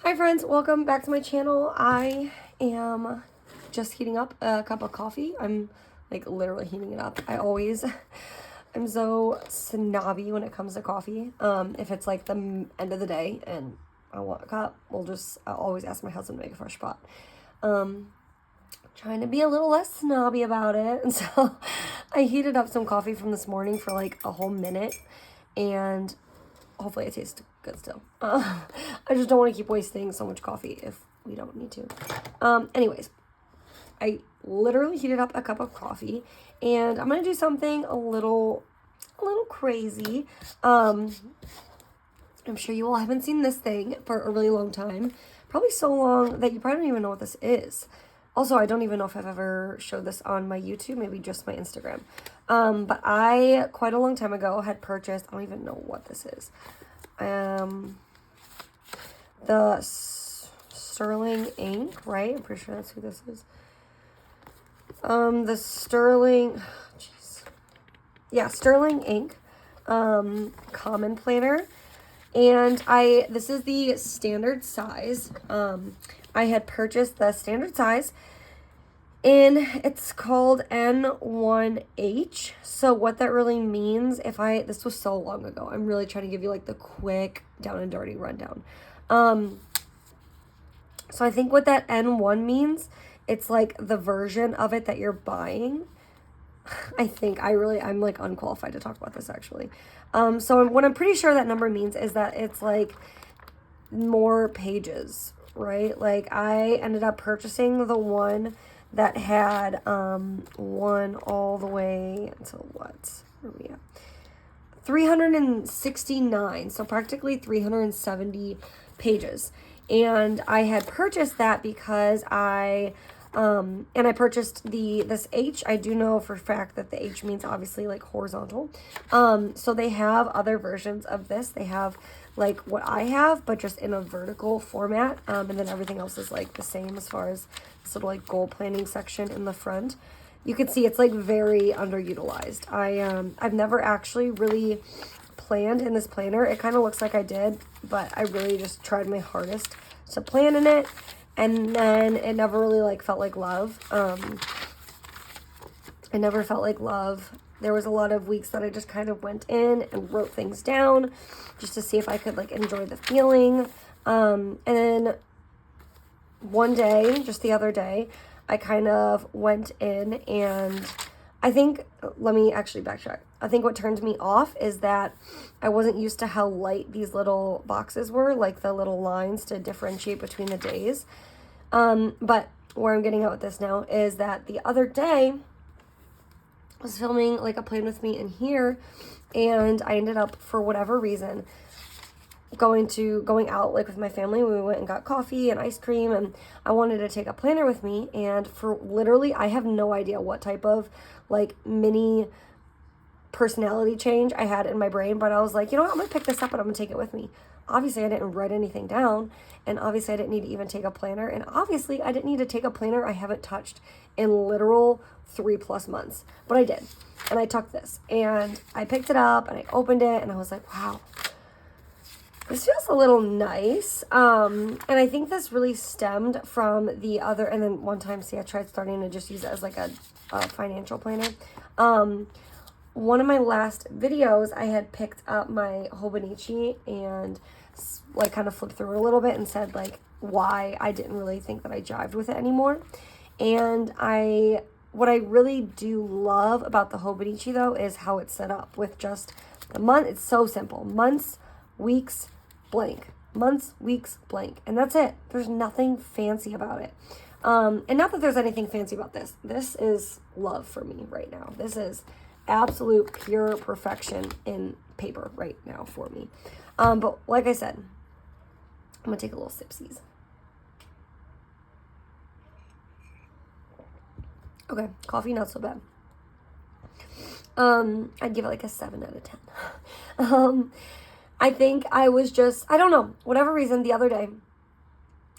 Hi friends, welcome back to my channel. I am just heating up a cup of coffee. I'm like literally heating it up. I'm so snobby when it comes to coffee. If it's like the end of the day and I want a cup, I'll always ask my husband to make a fresh pot. Trying to be a little less snobby about it. And so I heated up some coffee from this morning for like a whole minute, and hopefully it tastes good still. I just don't want to keep wasting so much coffee if we don't need to. Anyways, I literally heated up a cup of coffee, and I'm going to do something a little crazy. I'm sure you all haven't seen this thing for a really long time. Probably so long that you probably don't even know what this is. Also, I don't even know if I've ever showed this on my YouTube, maybe just my Instagram. But I, quite a long time ago, had purchased, I don't even know what this is. The Sterling ink, right? I'm pretty sure that's who this is. The Sterling, jeez. Yeah, Sterling ink, common planner. And this is the standard size. I had purchased the standard size, and it's called N1H. So what that really means, this was so long ago, I'm really trying to give you like the quick down and dirty rundown. So I think what that N1 means, it's like the version of it that you're buying. I'm like unqualified to talk about this actually. So what I'm pretty sure that number means is that it's like more pages, right? Like I ended up purchasing the one that had one all the way until what? Where are we at? 369, so practically 370 pages. And I had purchased that because I purchased this H. I do know for a fact that the H means obviously like horizontal. So they have other versions of this. They have like what I have, but just in a vertical format. And then everything else is like the same as far as this little like goal planning section in the front. You can see it's like very underutilized. I've never actually really planned in this planner. It kind of looks like I did, but I really just tried my hardest to plan in it, and then it never really like felt like love. It never felt like love. There was a lot of weeks that I just kind of went in and wrote things down just to see if I could like enjoy the feeling. And then one day, just the other day, I kind of went in and let me actually backtrack. I think what turned me off is that I wasn't used to how light these little boxes were, like the little lines to differentiate between the days. But where I'm getting at with this now is that the other day I was filming like a plan with me in here, and I ended up, for whatever reason, going out like with my family. We went and got coffee and ice cream, and I wanted to take a planner with me, and for literally, I have no idea what type of like mini personality change I had in my brain, but I was like, you know what, I'm gonna pick this up and I'm gonna take it with me. Obviously I didn't write anything down, and obviously I didn't need to even take a planner, and obviously I didn't need to take a planner I haven't touched in literal 3+ months, but I did. And I took this and I picked it up and I opened it and I was like, wow, this feels a little nice. And I think this really stemmed from the other, and then one time, I tried starting to just use it as like a financial planner. One of my last videos, I had picked up my Hobonichi and like kind of flipped through it a little bit and said like why I didn't really think that I jived with it anymore. And what I really do love about the Hobonichi though is how it's set up with just the month. It's so simple. Months, weeks, blank. Months, weeks, blank. And that's it. There's nothing fancy about it. And not that there's anything fancy about this. This is love for me right now. This is absolute pure perfection in paper right now for me. But like I said, I'm gonna take a little sipsies. Okay, coffee not so bad. I'd give it like a 7 out of 10. I think I was just, I don't know, whatever reason, the other day,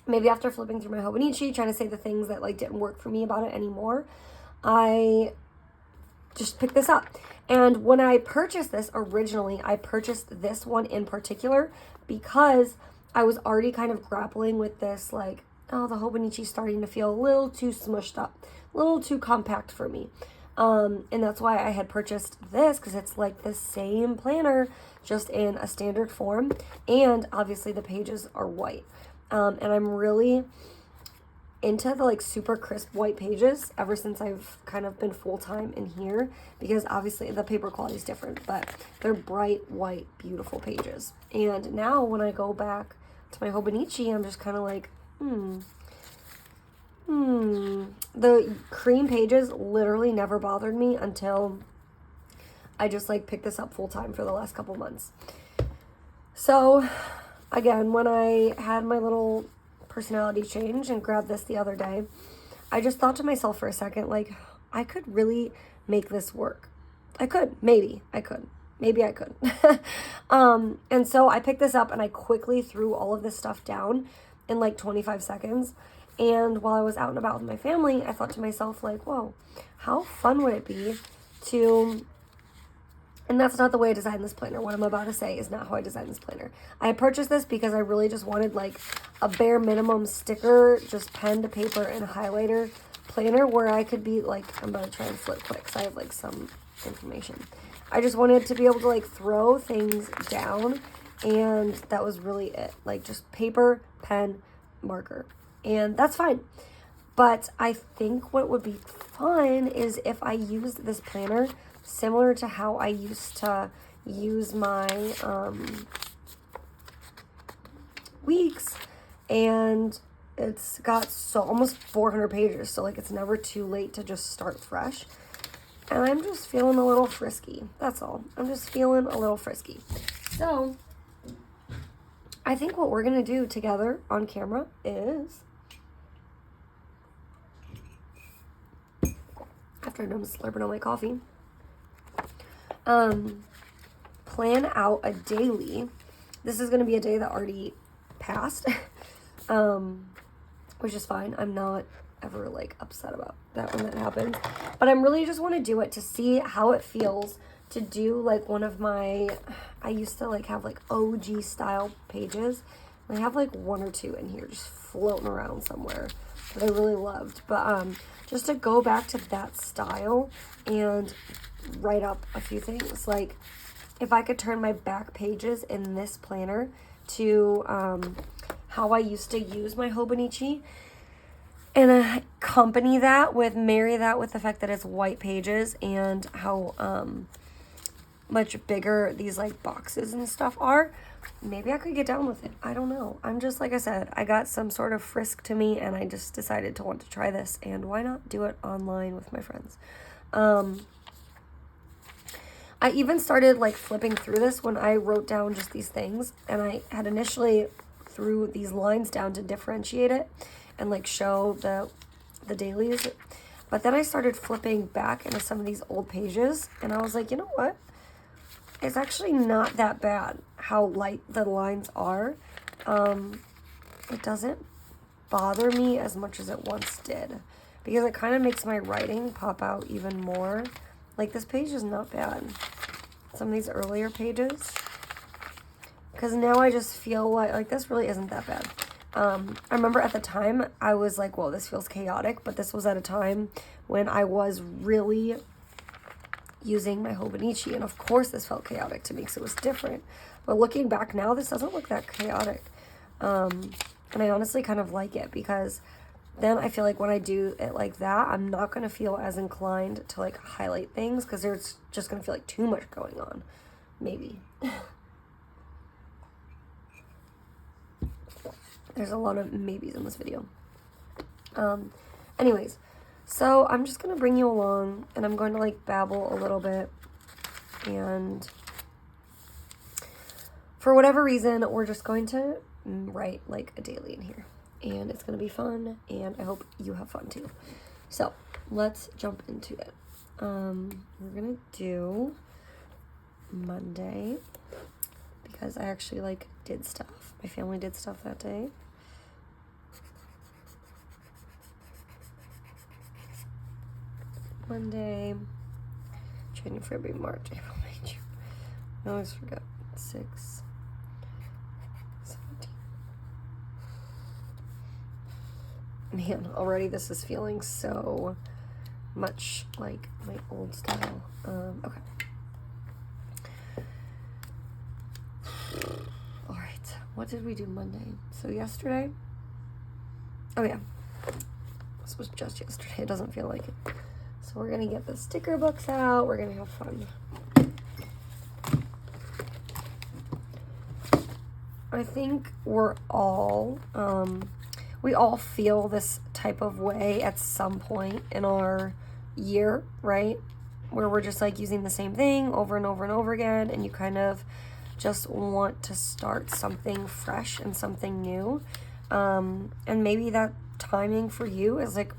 maybe after flipping through my Hobonichi, trying to say the things that like didn't work for me about it anymore, I just picked this up. And when I purchased this originally, I purchased this one in particular because I was already kind of grappling with this, like, oh, the Hobonichi's starting to feel a little too smushed up, a little too compact for me. And that's why I had purchased this, because it's like the same planner, just in a standard form. And obviously the pages are white. And I'm really into the like super crisp white pages ever since I've kind of been full-time in here, because obviously the paper quality is different, but they're bright white beautiful pages. And now when I go back to my Hobonichi, I'm just kind of like the cream pages literally never bothered me until I just like picked this up full-time for the last couple months. So again, when I had my little personality change and grabbed this the other day, I just thought to myself for a second, like, I could really make this work. Maybe I could. And so I picked this up and I quickly threw all of this stuff down in like 25 seconds. And while I was out and about with my family, I thought to myself, like, whoa, how fun would it be to... And that's not the way I designed this planner. What I'm about to say is not how I designed this planner. I purchased this because I really just wanted like a bare minimum sticker, just pen to paper and highlighter planner where I could be like, I'm about to try and flip quick because I have like some information. I just wanted to be able to like throw things down, and that was really it. Like just paper, pen, marker. And that's fine. But I think what would be fun is if I used this planner similar to how I used to use my weeks, and it's got almost 400 pages, so like it's never too late to just start fresh. And I'm just feeling a little frisky. That's all. I'm just feeling a little frisky. So I think what we're gonna do together on camera is, after I'm done slurping on my coffee, plan out a daily. This is going to be a day that already passed, which is fine. I'm not ever like upset about that when that happens, but I'm really just want to do it to see how it feels to do like one of my, I used to like have like OG style pages. I have like one or two in here just floating around somewhere that I really loved, but just to go back to that style and write up a few things. Like if I could turn my back pages in this planner to how I used to use my Hobonichi, and marry that with the fact that it's white pages and how much bigger these like boxes and stuff are, maybe I could get down with it. I don't know. I'm just, like I said, I got some sort of frisk to me and I just decided to want to try this, and why not do it online with my friends. I even started like flipping through this when I wrote down just these things, and I had initially threw these lines down to differentiate it and like show the dailies, but then I started flipping back into some of these old pages, and I was like, you know what? It's actually not that bad how light the lines are. It doesn't bother me as much as it once did, because it kind of makes my writing pop out even more. Like this page is not bad. Some of these earlier pages, because now I just feel like this really isn't that bad. I remember at the time I was like, whoa, this feels chaotic, but this was at a time when I was really using my Hobonichi, and of course this felt chaotic to me because it was different. But looking back now, this doesn't look that chaotic, and I honestly kind of like it, because then I feel like when I do it like that, I'm not going to feel as inclined to like highlight things, because there's just going to feel like too much going on, maybe. There's a lot of maybes in this video. Anyways, so I'm just going to bring you along, and I'm going to like babble a little bit, and for whatever reason, we're just going to write like a daily in here, and it's going to be fun, and I hope you have fun too. So let's jump into it. We're going to do Monday, because I actually like did stuff. My family did stuff that day. Monday, January, February, March, April, May, June. I always forget. 6, 17, Man, already this is feeling so much like my old style. Okay. All right. What did we do Monday? So yesterday? Oh yeah. This was just yesterday. It doesn't feel like it. So we're going to get the sticker books out. We're going to have fun. I think we all feel this type of way at some point in our year, right? Where we're just like using the same thing over and over and over again, and you kind of just want to start something fresh and something new. And maybe that timing for you is like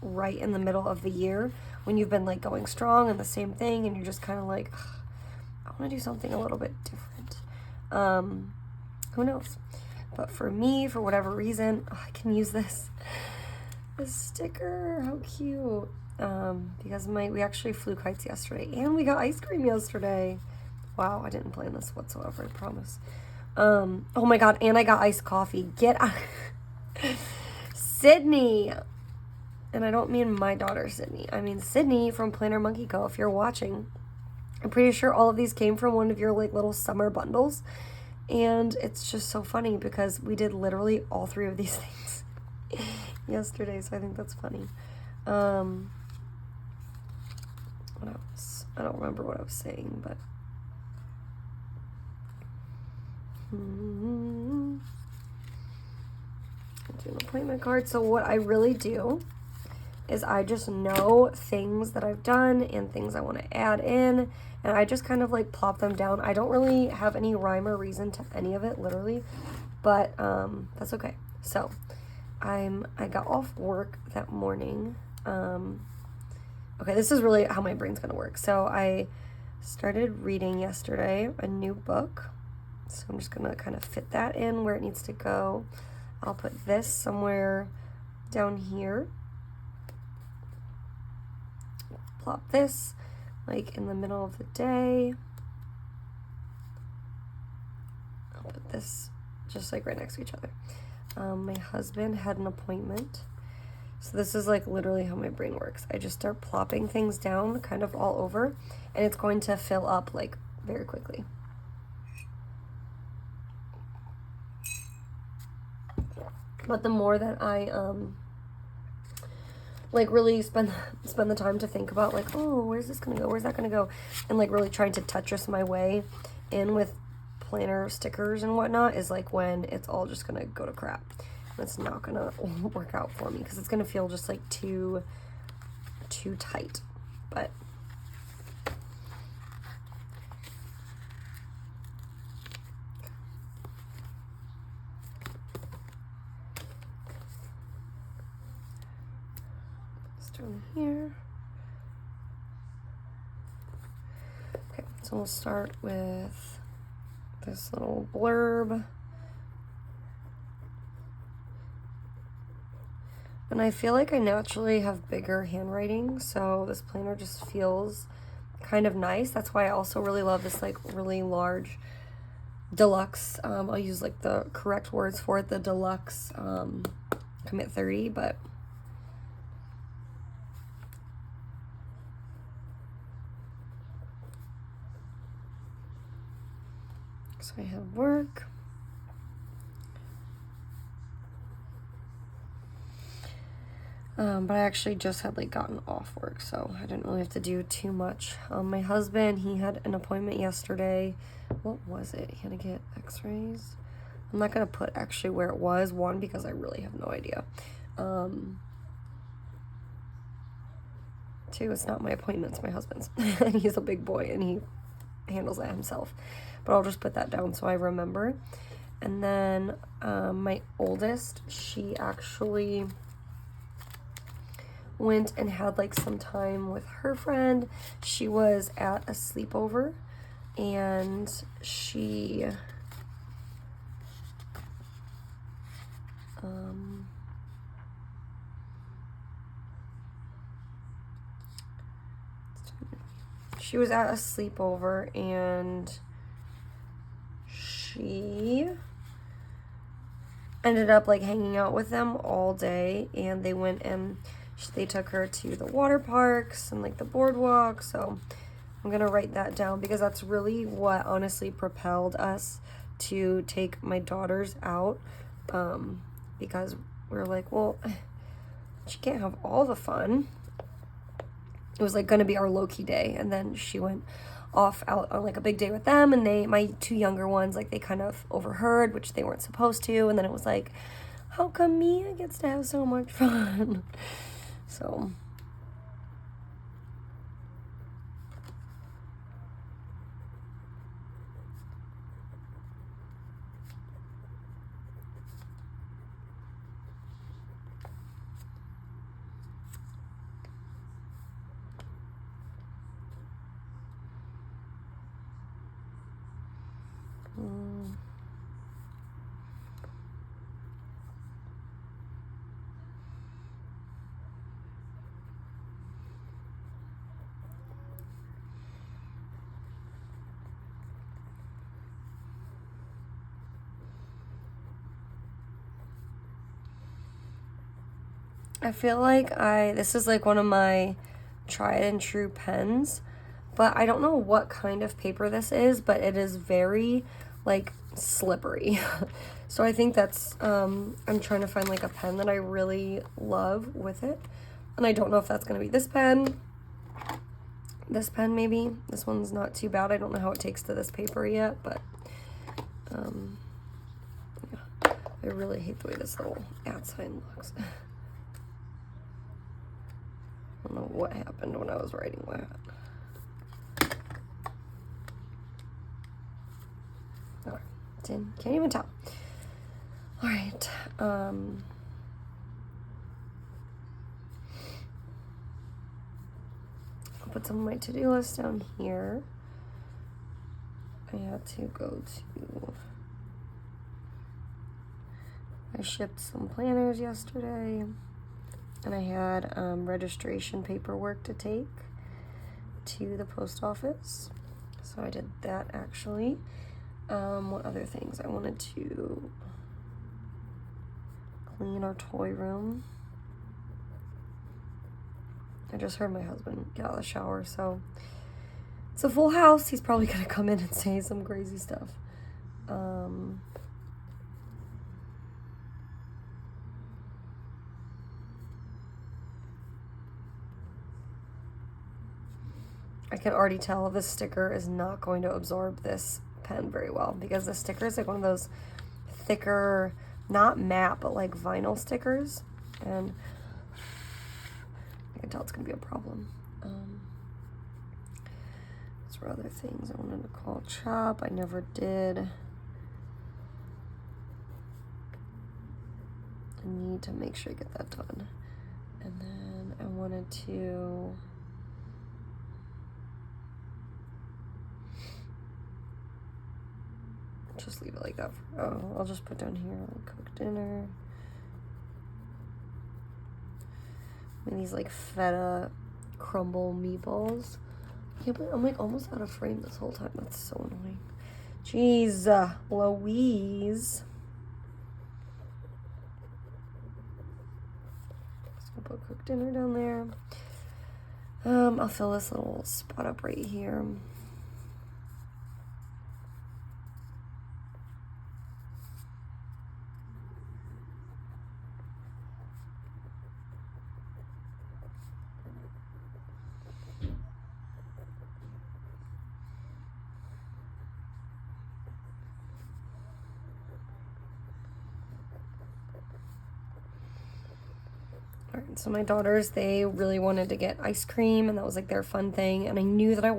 right in the middle of the year when you've been like going strong and the same thing, and you're just kind of like, I want to do something a little bit different. Who knows? But for me, for whatever reason, I can use this sticker. How cute. Because we actually flew kites yesterday, and we got ice cream yesterday. Wow, I didn't plan this whatsoever, I promise. Oh my god, and I got iced coffee. Get out. Sydney. And I don't mean my daughter, Sydney. I mean Sydney from Planner Monkey Co. If you're watching, I'm pretty sure all of these came from one of your like little summer bundles. And it's just so funny because we did literally all three of these things yesterday. So I think that's funny. What else? I don't remember what I was saying, but do an appointment card. So what I really do is I just know things that I've done and things I want to add in, and I just kind of like plop them down. I don't really have any rhyme or reason to any of it, literally, but that's okay. So I got off work that morning. Okay, this is really how my brain's gonna work. So I started reading yesterday a new book, so I'm just gonna kind of fit that in where it needs to go. I'll put this somewhere down here. Plop this like in the middle of the day. I'll put this just like right next to each other. My husband had an appointment. So this is like literally how my brain works. I just start plopping things down kind of all over, and it's going to fill up like very quickly. But the more that I like really spend the time to think about like, oh, where's this gonna go? Where's that gonna go? And like really trying to Tetris my way in with planner stickers and whatnot is like when it's all just gonna go to crap. And it's not gonna work out for me because it's gonna feel just like too tight. But down here. Okay, so we'll start with this little blurb. And I feel like I naturally have bigger handwriting, so this planner just feels kind of nice. That's why I also really love this like really large deluxe. I'll use like the correct words for it, the deluxe Commit 30, but so I have work. But I actually just had like gotten off work, so I didn't really have to do too much. My husband, he had an appointment yesterday. What was it? He had to get x-rays. I'm not going to put actually where it was, one, because I really have no idea. Two, it's not my appointment, it's my husband's. And he's a big boy and he handles that himself. But I'll just put that down so I remember. And then my oldest, she actually went and had like some time with her friend. She was at a sleepover and she was at a sleepover and she ended up like hanging out with them all day, and they went and they took her to the water parks and like the boardwalk. So I'm gonna write that down because that's really what honestly propelled us to take my daughters out, because we're like, well, she can't have all the fun. It was like gonna be our low-key day, and then she went off out on like a big day with them, and my two younger ones, like they kind of overheard, which they weren't supposed to, and then it was like, how come Mia gets to have so much fun? So I feel like this is like one of my tried and true pens, but I don't know what kind of paper this is, but it is very like slippery. So I think that's, I'm trying to find like a pen that I really love with it. And I don't know if that's going to be this pen maybe. This one's not too bad. I don't know how it takes to this paper yet, but yeah. I really hate the way this little @ sign looks. I don't know what happened when I was writing that. Oh, can't even tell. All right. I'll put some of my to-do list down here. I had to go to... I shipped some planners yesterday. And I had registration paperwork to take to the post office. So I did that actually. What other things? I wanted to clean our toy room. I just heard my husband get out of the shower, so it's a full house. He's probably gonna come in and say some crazy stuff. I can already tell this sticker is not going to absorb this pen very well, because the sticker is like one of those thicker, not matte, but like vinyl stickers, and I can tell it's going to be a problem. Those were other things I wanted to call Chop. I never did. I need to make sure I get that done. And then I wanted to... just leave it like that. I'll just put down here, like, cook dinner. And these like feta crumble meatballs. Yeah, but I'm like almost out of frame this whole time. That's so annoying. Jeez, Louise. Just gonna put cook dinner down there. I'll fill this little spot up right here. Alright, so my daughters, they really wanted to get ice cream, and that was like their fun thing, and I knew that I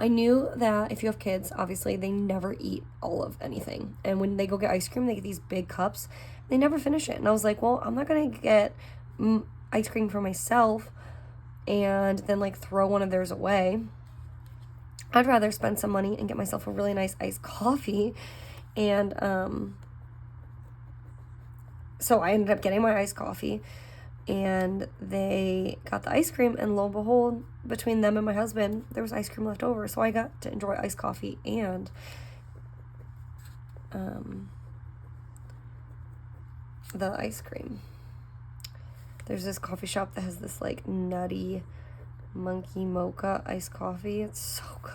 knew that if you have kids, obviously they never eat all of anything, and when they go get ice cream, they get these big cups, they never finish it, and I was like, well, I'm not gonna get ice cream for myself and then like throw one of theirs away. I'd rather spend some money and get myself a really nice iced coffee, and so I ended up getting my iced coffee, and they got the ice cream, and lo and behold, between them and my husband, there was ice cream left over, so I got to enjoy iced coffee and the ice cream. There's this coffee shop that has this like nutty monkey mocha iced coffee. It's so good.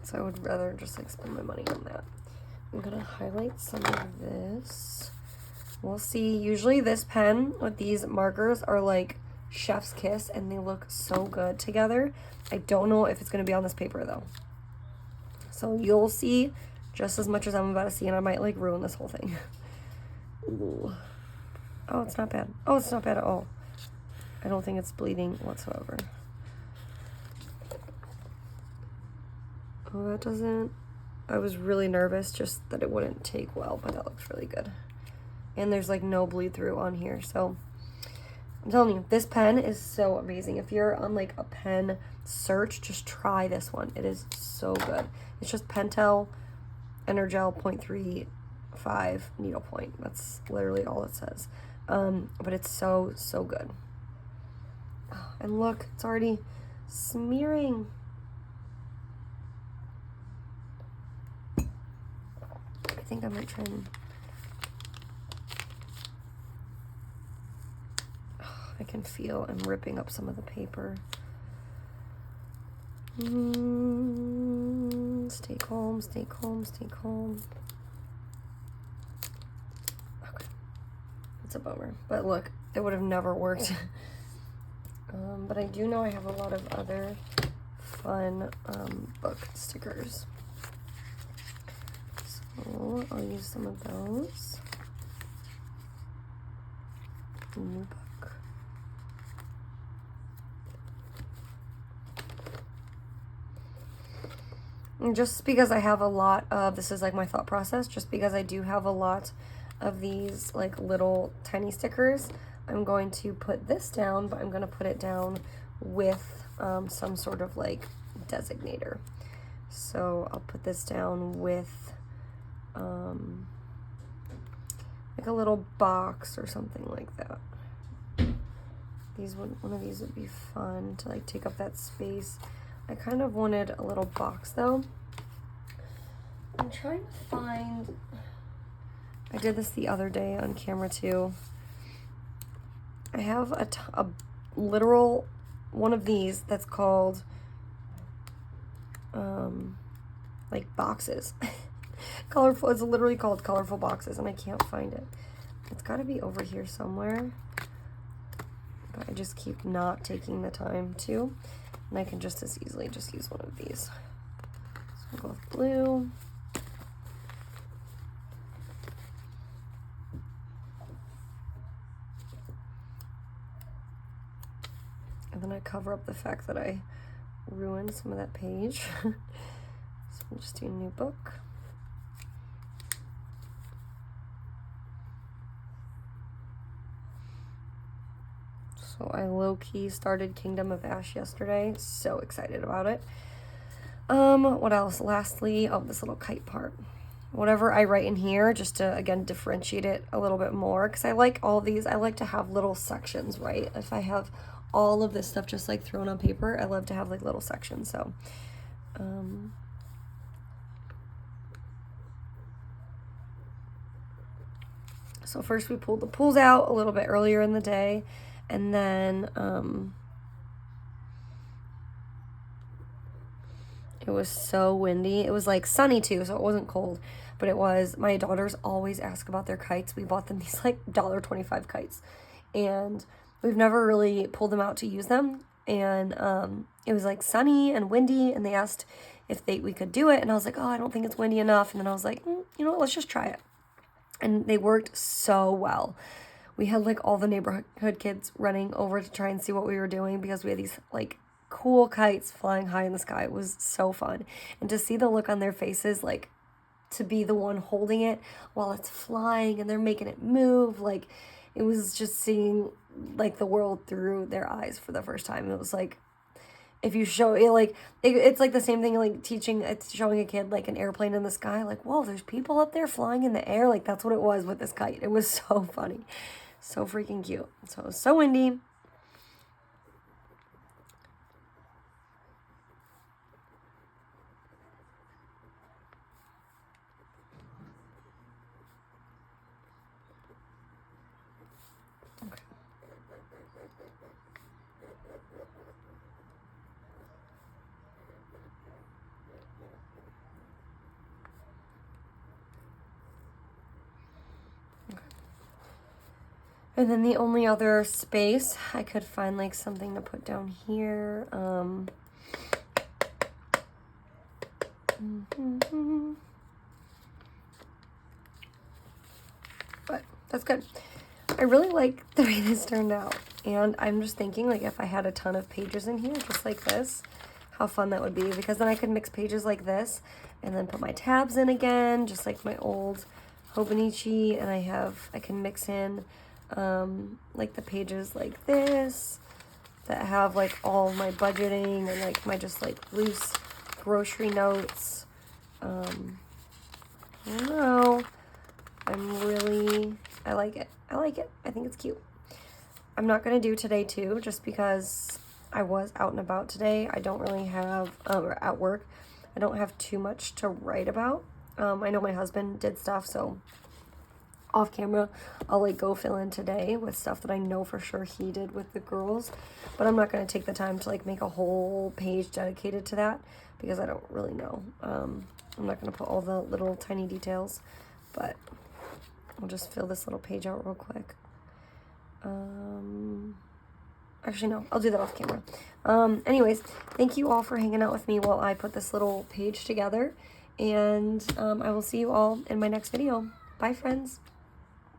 So I would rather just like spend my money on that. I'm gonna highlight some of this. We'll see. Usually this pen with these markers are like chef's kiss and they look so good together. I don't know if it's gonna be on this paper though. So you'll see just as much as I'm about to see, and I might like ruin this whole thing. Ooh. Oh, it's not bad. Oh, it's not bad at all. I don't think it's bleeding whatsoever. Oh, that doesn't... I was really nervous just that it wouldn't take well, but that looks really good. And there's like no bleed through on here, so I'm telling you, this pen is so amazing. If you're on like a pen search, just try this one. It is so good. It's just Pentel Energel 0.35 needlepoint. That's literally all it says. But it's so, so good. Oh, and look, it's already smearing. I think I might try and... Oh, I can feel I'm ripping up some of the paper. Stay calm, stay calm, stay calm. Okay. It's a bummer. But look, it would have never worked. But I do know I have a lot of other fun book stickers. So I'll use some of those. New book. And just because I have a lot of, this is like my thought process, just because I do have a lot of these like little tiny stickers, I'm going to put this down, but I'm going to put it down with some sort of like designator. So I'll put this down with like a little box or something like that. One of these would be fun to like take up that space. I kind of wanted a little box though. I'm trying to find, I did this the other day on camera too. I have a literal one of these that's called like boxes. Colorful, it's literally called colorful boxes and I can't find it. It's got to be over here somewhere. But I just keep not taking the time to. And I can just as easily just use one of these. So we'll go with blue. And then I cover up the fact that I ruined some of that page. So I'll just do a new book. So I low-key started Kingdom of Ash yesterday. So excited about it. What else? Lastly, oh, this little kite part. Whatever I write in here, just to, again, differentiate it a little bit more. Because I like all these. I like to have little sections, right? If I have all of this stuff just, like, thrown on paper, I love to have, like, little sections. So, so first we pulled the pools out a little bit earlier in the day. And then it was so windy. It was like sunny too, so it wasn't cold. But it was, my daughters always ask about their kites. We bought them these like $1.25 kites. And we've never really pulled them out to use them. And it was like sunny and windy. And they asked if we could do it. And I was like, oh, I don't think it's windy enough. And then I was like, you know what, let's just try it. And they worked so well. We had like all the neighborhood kids running over to try and see what we were doing because we had these like cool kites flying high in the sky. It was so fun. And to see the look on their faces, like to be the one holding it while it's flying and they're making it move, like it was just seeing like the world through their eyes for the first time. It was like, if you show it, like it's like the same thing like showing a kid like an airplane in the sky, like, whoa, there's people up there flying in the air. Like that's what it was with this kite. It was so funny. So freaking cute. So it was so windy. And then the only other space, I could find like something to put down here. But that's good. I really like the way this turned out. And I'm just thinking, like, if I had a ton of pages in here, just like this, how fun that would be. Because then I could mix pages like this and then put my tabs in again, just like my old Hobonichi. And I can mix in, like, the pages like this that have, like, all my budgeting and, like, my just, like, loose grocery notes. I don't know. I like it. I like it. I think it's cute. I'm not going to do today too, just because I was out and about today. I don't really have, or at work, I don't have too much to write about. I know my husband did stuff, so off camera, I'll like go fill in today with stuff that I know for sure he did with the girls. But I'm not going to take the time to like make a whole page dedicated to that because I don't really know. I'm not going to put all the little tiny details, but I'll just fill this little page out real quick. Actually, no, I'll do that off camera. Anyways, thank you all for hanging out with me while I put this little page together. And I will see you all in my next video. Bye, friends.